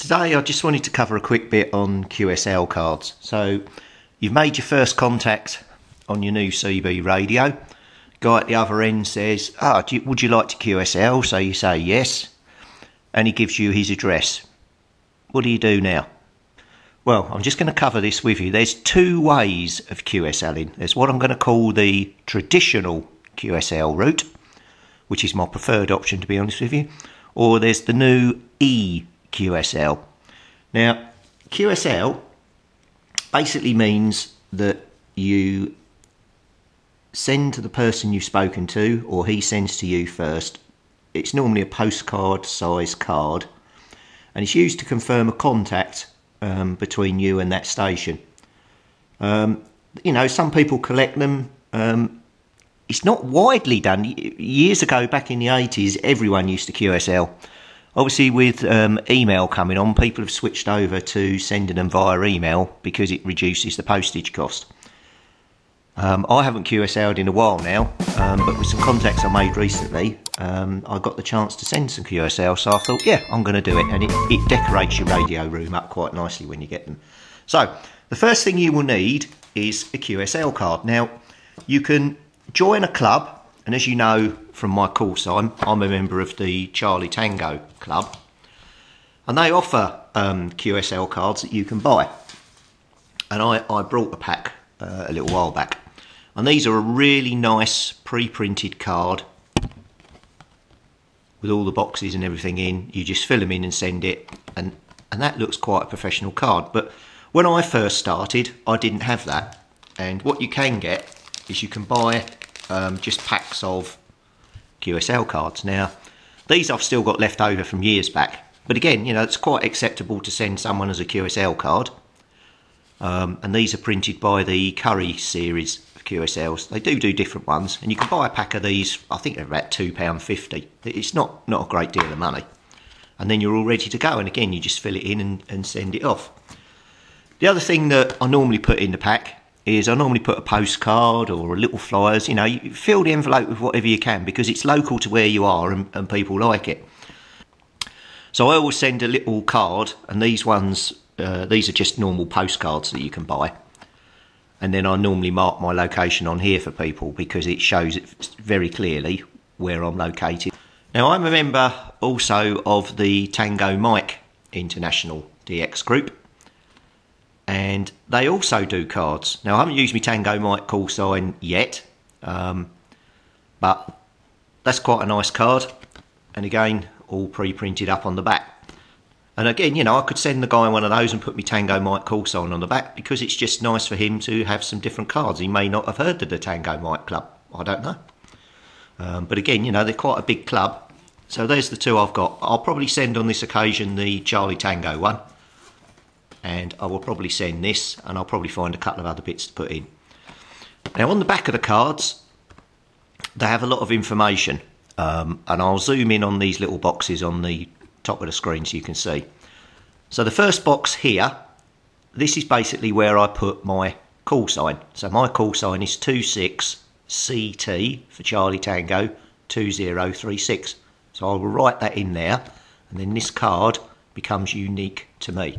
Today I just wanted to cover a quick bit on QSL cards. So you've made your first contact on your new CB radio. Guy at the other end says, would you like to QSL? So you say yes, and he gives you his address. What do you do now? Well, I'm just going to cover this with you. There's two ways of QSLing. There's what I'm going to call the traditional QSL route, which is my preferred option, to be honest with you, or there's the new eQSL. Now, QSL basically means that you send to the person you've spoken to, or he sends to you first. It's normally a postcard size card, and it's used to confirm a contact between you and that station. Some people collect them. It's not widely done. Years ago, back in the 80s, everyone used to QSL. Obviously, with email coming on, people have switched over to sending them via email because it reduces the postage cost. I haven't QSL'd in a while now, but with some contacts I made recently, I got the chance to send some QSL, so I thought, yeah, I'm going to do it. And it decorates your radio room up quite nicely when you get them. So, the first thing you will need is a QSL card. Now, you can join a club, and as you know from my course, I'm a member of the Charlie Tango Club, and they offer QSL cards that you can buy. And I brought a pack a little while back, and these are a really nice pre-printed card with all the boxes and everything in. You just fill them in and send it, and that looks quite a professional card. But when I first started, I didn't have that, and what you can get is you can buy just packs of QSL cards. Now, these I've still got left over from years back, but again, it's quite acceptable to send someone as a QSL card. And these are printed by the Curry series of QSLs. They do different ones, and you can buy a pack of these. I think they're about £2.50. It's not a great deal of money, and then you're all ready to go. And again, you just fill it in and send it off. The other thing that I normally put in the pack is I normally put a postcard or a little flyers. You fill the envelope with whatever you can, because it's local to where you are and people like it. So I always send a little card, and these ones, these are just normal postcards that you can buy. And then I normally mark my location on here for people, because it shows it very clearly where I'm located. Now, I'm a member also of the Tango Mike International DX group, and they also do cards. Now, I haven't used my Tango Mike call sign yet, but that's quite a nice card, and again, all pre-printed up on the back. And again, I could send the guy one of those and put my Tango Mike call sign on the back, because it's just nice for him to have some different cards. He may not have heard of the Tango Mike Club, I don't know. But again, they're quite a big club. So there's the two I've got. I'll probably send on this occasion the Charlie Tango one, and I will probably send this, and I'll probably find a couple of other bits to put in. Now, on the back of the cards, they have a lot of information, and I'll zoom in on these little boxes on the top of the screen so you can see. So the first box here, this is basically where I put my call sign. So my call sign is 26CT for Charlie Tango 2036. So I will write that in there, and then this card becomes unique to me.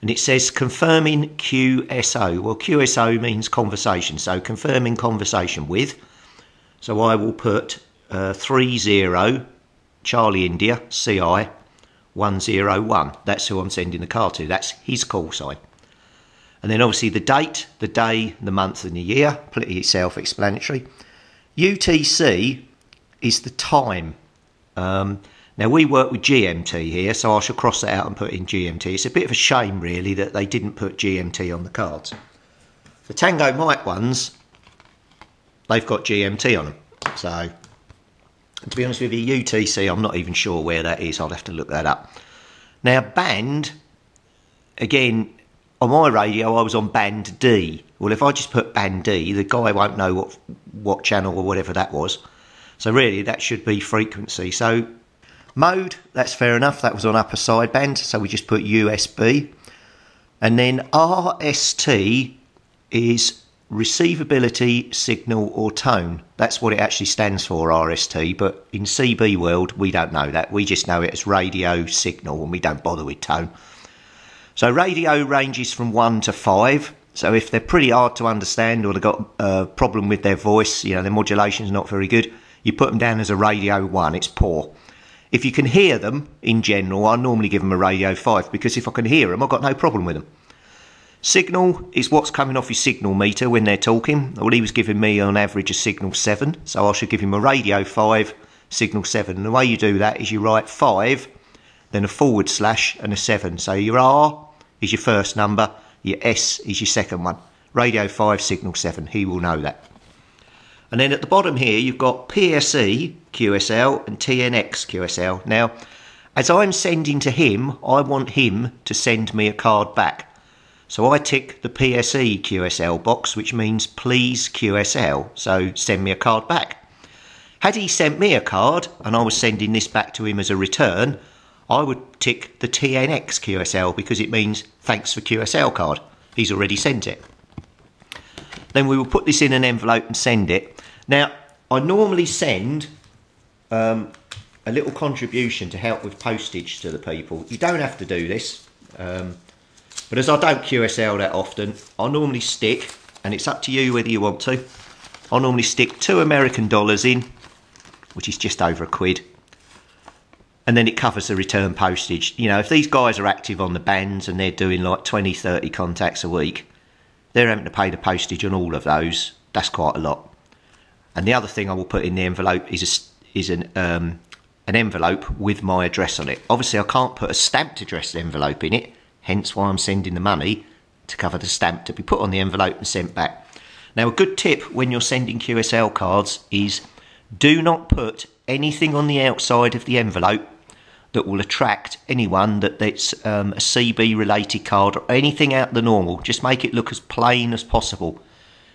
And it says confirming QSO. Well, QSO means conversation, so confirming conversation with. So I will put 30 Charlie India CI 101. That's who I'm sending the card to. That's his call sign. And then obviously the date, the day, the month and the year, pretty self-explanatory. UTC is the time. Now, we work with GMT here, so I shall cross that out and put in GMT. It's a bit of a shame, really, that they didn't put GMT on the cards. The Tango Mike ones, they've got GMT on them. So, to be honest with you, UTC, I'm not even sure where that is. I'll have to look that up. Now, band, again, on my radio, I was on band D. Well, if I just put band D, the guy won't know what channel or whatever that was. So really, that should be frequency. So mode, that's fair enough. That was on upper sideband, so we just put USB. And then RST is receivability, signal or tone. That's what it actually stands for, RST, but in CB world we don't know that. We just know it as radio signal and we don't bother with tone. So radio ranges from 1 to 5. So if they're pretty hard to understand or they've got a problem with their voice, you know, their modulation's not very good, you put them down as a radio 1, it's poor. If you can hear them, in general, I normally give them a radio 5, because if I can hear them, I've got no problem with them. Signal is what's coming off your signal meter when they're talking. Well, he was giving me on average a signal 7, so I should give him a radio 5, signal 7. And the way you do that is you write 5, then a / and a 7. So your R is your first number, your S is your second one. Radio 5, signal 7, he will know that. And then at the bottom here, you've got PSE QSL and TNX QSL. Now, as I'm sending to him, I want him to send me a card back. So I tick the PSE QSL box, which means please QSL, so send me a card back. Had he sent me a card and I was sending this back to him as a return, I would tick the TNX QSL because it means thanks for QSL card. He's already sent it. Then we will put this in an envelope and send it. Now, I normally send a little contribution to help with postage to the people. You don't have to do this. But as I don't QSL that often, I normally stick, and it's up to you whether you want to, I normally stick $2 American in, which is just over £1, and then it covers the return postage. You know, if these guys are active on the bands and they're doing like 20, 30 contacts a week, they're having to pay the postage on all of those. That's quite a lot. And the other thing I will put in the envelope is an envelope with my address on it. Obviously, I can't put a stamped address envelope in it, hence why I'm sending the money to cover the stamp to be put on the envelope and sent back. Now, a good tip when you're sending QSL cards is do not put anything on the outside of the envelope that will attract anyone that's a CB related card or anything out of the normal. Just make it look as plain as possible,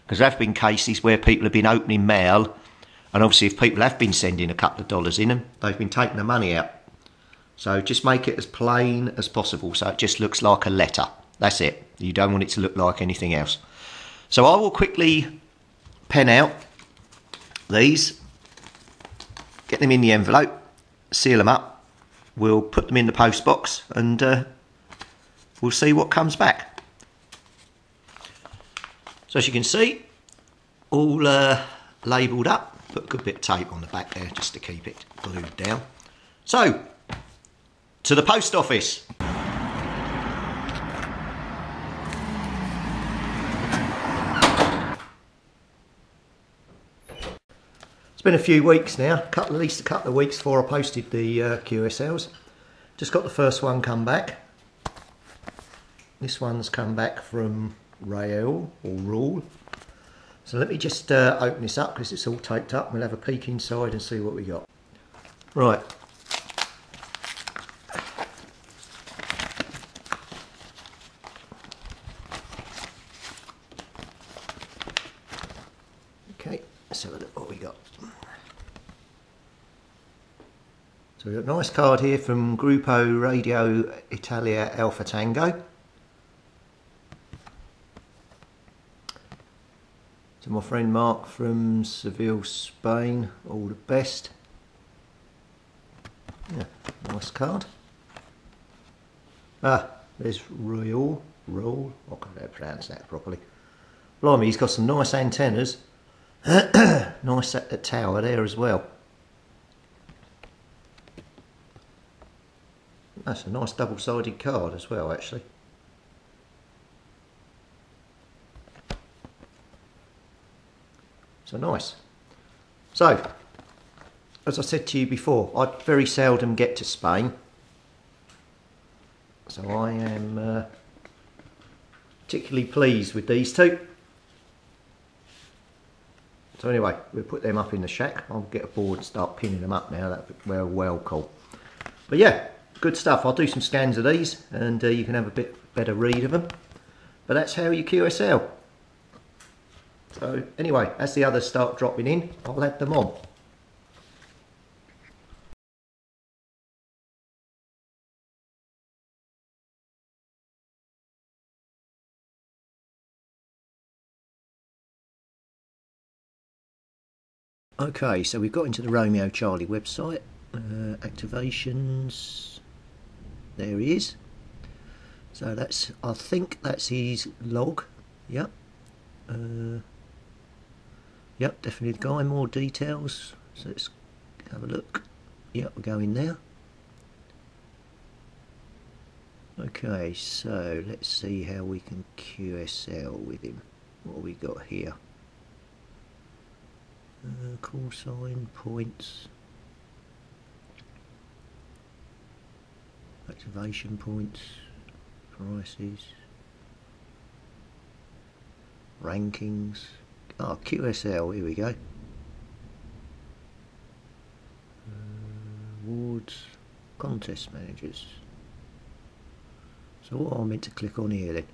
because there have been cases where people have been opening mail, and obviously if people have been sending a couple of dollars in them, they've been taking the money out. So just make it as plain as possible so it just looks like a letter. That's it. You don't want it to look like anything else. So I will quickly pen out these, get them in the envelope, seal them up. We'll put them in the post box and we'll see what comes back. So as you can see, all labelled up. Put a good bit of tape on the back there just to keep it glued down. So, to the post office. It's been a few weeks now, at least a couple of weeks before I posted the QSLs. Just got the first one come back. This one's come back from Rail or Rule. So let me just open this up because it's all taped up. We'll have a peek inside and see what we got. Right. Okay, let's have a look what we got. So we've got a nice card here from Gruppo Radio Italia Alpha Tango. To my friend Mark from Seville, Spain, all the best. Yeah, nice card. Ah, there's Royal, I can't pronounce that properly. Blimey, he's got some nice antennas. Nice at the tower there as well. That's a nice double-sided card as well, actually. So nice. So, as I said to you before, I very seldom get to Spain. So I am particularly pleased with these two. So anyway, we'll put them up in the shack. I'll get a board and start pinning them up now. That'd be well cool. But yeah, good stuff. I'll do some scans of these and you can have a bit better read of them. But that's how you QSL. So anyway, as the others start dropping in, I'll add them on. Okay, so we've got into the Romeo Charlie website. Activations. There he is. So that's, I think that's his log. Yep. Yep, definitely the guy. More details. So let's have a look. Yep, we're going there. Okay, so let's see how we can QSL with him. What have we got here? Call sign, points, activation points, prices, rankings. Oh, QSL, here we go. Awards, contest managers. So what am I meant to click on here then?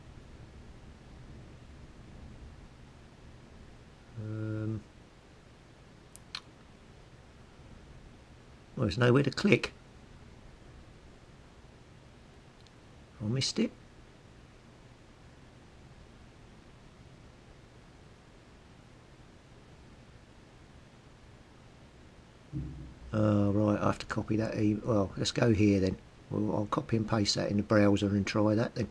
Well, there's nowhere to click. I missed it. Oh, right, I have to copy that. Well, let's go here then. Well, I'll copy and paste that in the browser and try that then.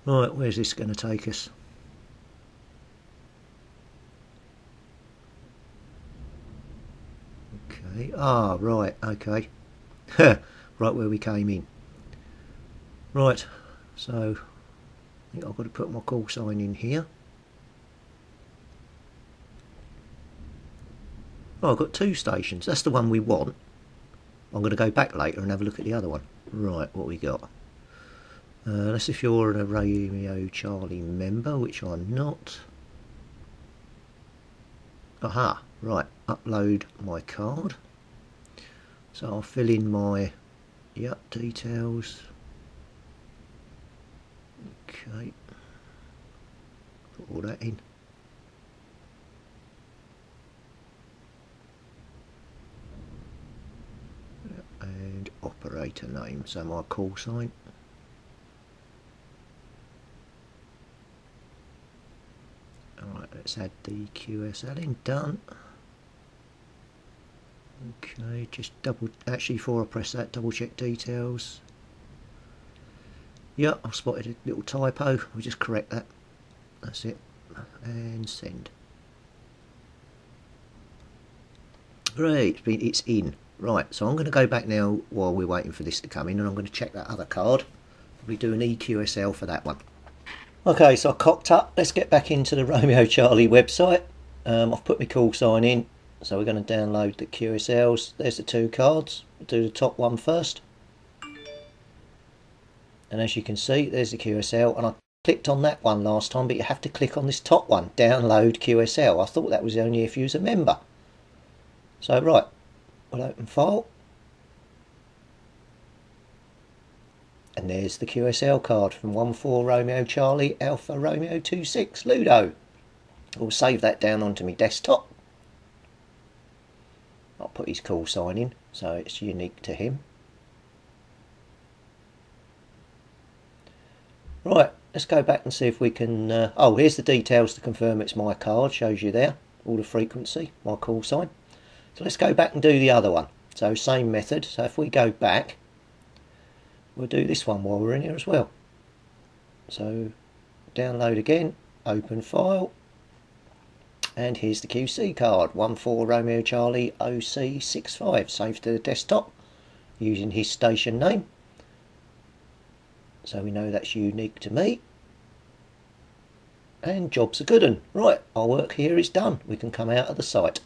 Right, where's this going to take us? Okay, ah, right, okay. Right where we came in. Right, so I think I've got to put my call sign in here. Oh, I've got two stations. That's the one we want. I'm going to go back later and have a look at the other one. Right, what we got? That's if you're a Romeo Charlie member, which I'm not. Aha, right, upload my card. So I'll fill in my, yep, details. Okay, put all that in. And operator name, so my call sign. Alright, let's add the QSL in, done. Okay, just actually before I press that, double check details. Yeah, I've spotted a little typo, we'll just correct that. That's it, and send. Great, it's in. Right, so I'm going to go back now while we're waiting for this to come in, and I'm going to check that other card. Probably do an eQSL for that one. Okay, so I cocked up. Let's get back into the Romeo Charlie website. I've put my call sign in, so we're going to download the QSLs. There's the two cards. We'll do the top one first. And as you can see, there's the QSL, and I clicked on that one last time, but you have to click on this top one, download QSL. I thought that was only if you was a member. So right, we'll open file. And there's the QSL card from 14 Romeo Charlie Alpha Romeo 26 Ludo. I'll save that down onto my desktop. I'll put his call sign in so it's unique to him. Right, let's go back and see if we can... oh, here's the details to confirm it's my card. Shows you there, all the frequency, my call sign. So let's go back and do the other one. So same method. So if we go back, we'll do this one while we're in here as well. So download again, open file, and here's the QC card, 14 Romeo Charlie OC65, saved to the desktop using his station name. So we know that's unique to me. And job's a good one. Right, our work here is done. We can come out of the site.